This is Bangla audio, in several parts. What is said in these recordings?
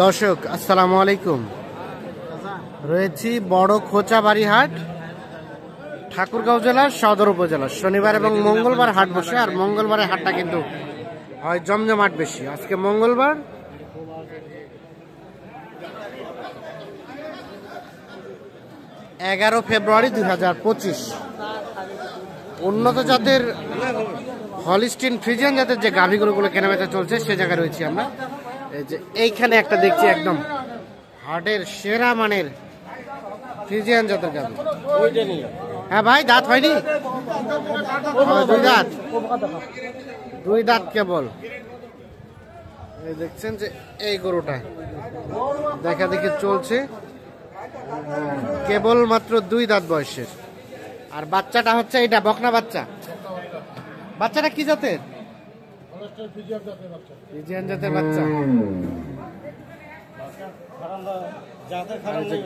দর্শক আসসালামু আলাইকুম। রয়েছি বড় খোঁচাবাড়ি হাট, ঠাকুরগাঁও জেলার সদর উপজেলা। শনিবার এবং মঙ্গলবার হাট বসে, আর মঙ্গলবারের হাটটা কিন্তু হয় জমজমাট বেশি। আজকে মঙ্গলবার, ফেব্রুয়ারি 2025। উন্নত জাতের হলিস্টিন ফ্রিজিয়ান জাতের যে গাভীগুলো কেনাবেচা চলছে সে জায়গায় রয়েছি আমরা। এই যে এইখানে একটা দেখছি একদম হাটের সেরা মানের ফ্রিজিয়ান জাতের গাভী। হ্যাঁ ভাই, দাঁত হয়নি? দুই দাঁত কেবল। এই দেখছেন যে এই গরুটা দেখা দেখি চলছে, কেবল মাত্র 2 দাঁত বয়সের। আর বাচ্চাটা হচ্ছে এটা বকনা বাচ্চা। বাচ্চাটা কি জাতের? ফ্রিজিয়ান জাতের বাচ্চা।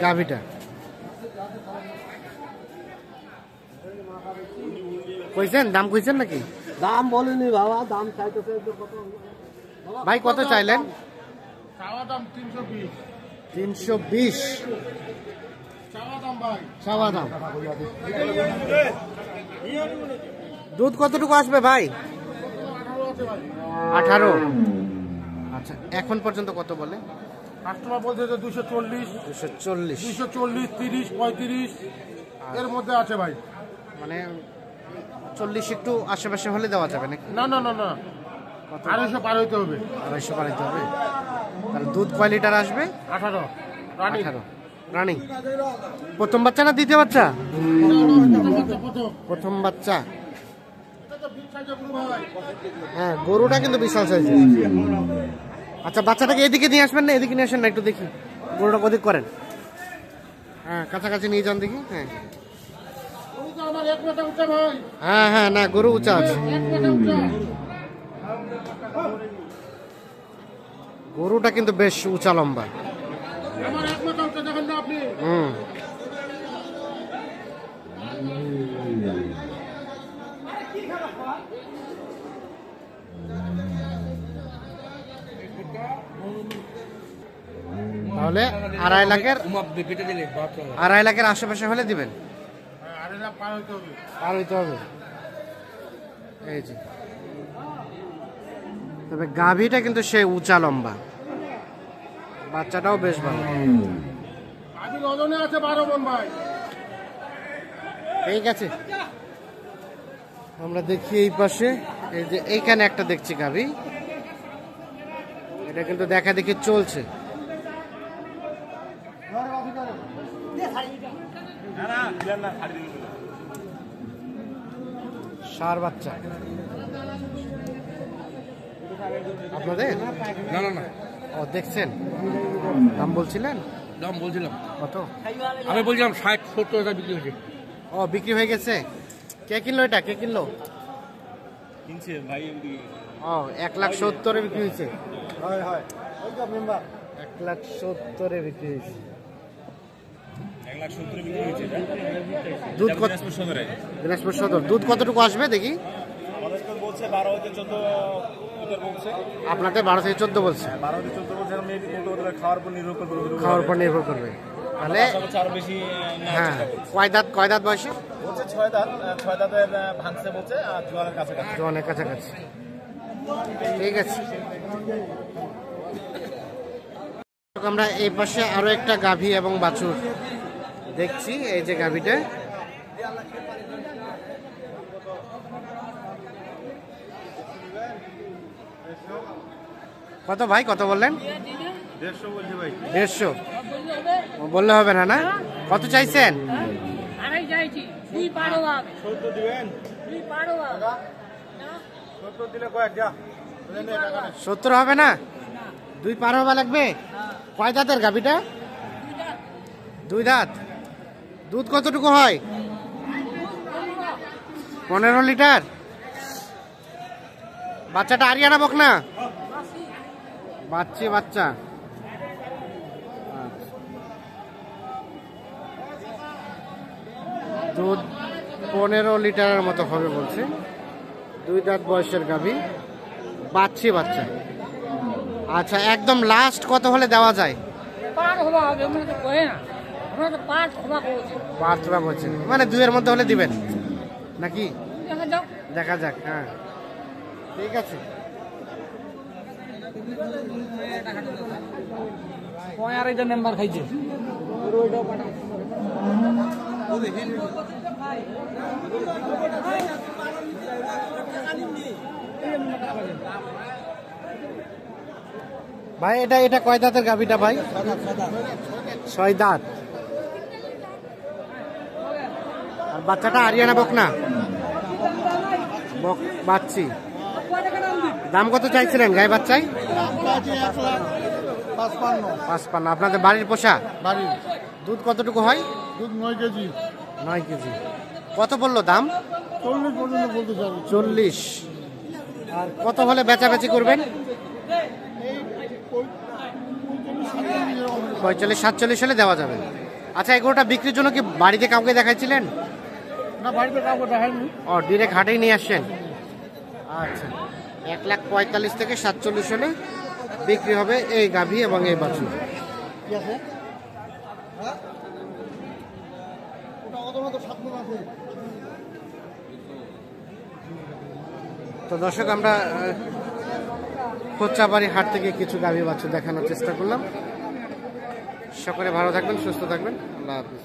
গাভীটা কইছেন, দাম কইছেন নাকি? দাম বলেনি বাবা, দাম চাইতেছে ভাই কত চাইলেন? চাওয়া দাম 320 চাওয়া দাম। দুধ কতটুকু আসবে ভাই? 18। আচ্ছা, এখন পর্যন্ত কত বলে কাস্টমার? বলছে 240, 240, 240, 30, 35 এর মধ্যে আছে ভাই। মানে 40 একটু আশেপাশে হলে দেওয়া যাবে নাকি? না না না না, 250 পার হইতে হবে। 250 পারাইতে হবে। তাহলে দুধ কয় লিটার আসবে? 18 রানিং। প্রথম বাচ্চা না দ্বিতীয় বাচ্চা? প্রথম বাচ্চা। হ্যাঁ, গরুটা কিন্তু বিশাল সাইজের। আচ্ছা, বাচ্চাটাকে এদিকে নিয়ে আসবেন না? এদিকে নিয়ে আসেন না, একটু দেখি গরুটা কদিক করেন। হ্যাঁ, কাছাকাছি নিয়ে যান দেখি। হ্যাঁ হ্যাঁ হ্যাঁ, না গরু উঁচা আছে। গরুটা কিন্তু বেশ উঁচা লম্বা। তাহলে 2.5 লাখের আশেপাশে হলে দিবেন। পার হইতে হবে। এই যে, তবে গাভীটা কিন্তু সে উঁচা লম্বা, বাচ্চাটাও বেশ ভালো। ঠিক আছে, আমরা দেখি এই পাশে। এই যে এইখানে একটা দেখছি গাভী, এটা কিন্তু দেখা দেখি চলছে। ষাঁড় বাচ্চা আপনাদের? না না না, ও দেখছেন, দাম বলছিলেন? দাম বলছিলাম কত? আমি বলছিলাম 60-70 হাজার বিক্রি হয়েছে। ও, বিক্রি হয়ে গেছে। কে কিনলো এটা? কে কিনলো? কিনছে ভাই। ও, 1,70,000 বিক্রি হয়েছে। 1,70,000 বিক্রি হয়েছে। 1,70,000 বিক্রি হয়েছে। দুধ কত? দিনাজপুর সদর। দুধ কতটুকু আসবে দেখি? বলছে 12 থেকে 14 বলছে। আপনাদের 12 থেকে 14 বলছে। 12 থেকে 14 বলছে। আমি খাওয়ার উপর নির্ভর করবে। খাওয়ার উপর নির্ভর করবে। তাহলে আরো বেশি। হ্যাঁ, কয় দাঁত বয়সে? বলছে 6 দাঁত। 6 দাঁতের ভাঙছে বলছে, আর জোয়ানের কাছাকাছি। জোয়ানের কাছাকাছি। ঠিক আছে, আমরা এই পাশে আরো একটা গাভী এবং বাছুর দেখছি। এই যে গাভীটা, কত ভাই? কত বললেন? 150 বলছে ভাই। 150 বললে হবে না? না, কত চাইছেন? 70 দিবেন? 70 দিলে কয়েক যা 70 হবে না? 2 পার হওয়া লাগবে। কয় দাঁতের গাভীটা? 2 দাঁত। দুধ কতটুকু হয়? 15 লিটার। বাচ্চাটা আরিয়ানা বকনা? বাচ্চা। দুধ 15 লিটারের মতো হবে বলছে। 2 দাঁত বয়সের গাভী, বাচ্চা। আচ্ছা, একদম লাস্ট কত হলে দেওয়া যায়? পাঁচ হবা হবে, আমরা তো কই না, আমরা তো পাঁচ হবা করছি। 5 টাকা বলছেন, মানে 2 এর মধ্যে হলে দিবেন নাকি? দেখা যাও। দেখা যাক। হ্যাঁ, ঠিক আছে। কয় আর এটা নাম্বার খাইছে। ভাই এটা কয় দাঁতের গাভিটা ভাই? 6 দাঁত। আর বাচ্চাটা আরিয়ানা বকনা? বাচ্চি। দাম কত চাইছিলেন গাই বাচ্চাই? 55। আপনাদের বাড়ির পোষা? বাড়ির দুধ কতটুকু হয়? দুধ 9 কেজি। 9 কেজি। কত বললো দাম? 40 পর্যন্ত বলতে চাই। 40। আর কত হলে বেচাবেচি করবেন? 45-47 হলে দেওয়া যাবে। আচ্ছা, এগুলোটা বিক্রির জন্য কি বাড়িতে কাউকে দেখাইছিলেন? না, বাড়িতে কাউকে দেখায়নি। ও, ডিরেক্ট হাটেই নিয়ে আসছেন। আচ্ছা, 1,45,000 থেকে 47 হলে বিক্রি হবে এই গাভী এবং এই বাছুর। কি আছে? ওটা অত সাবধান আছে। তো দর্শক, আমরা কোচ্চাবাড়ি হাট থেকে কিছু গাভী বাছুর দেখানোর চেষ্টা করলাম। সকলে ভালো থাকবেন, সুস্থ থাকবেন। আল্লাহ হাফিজ।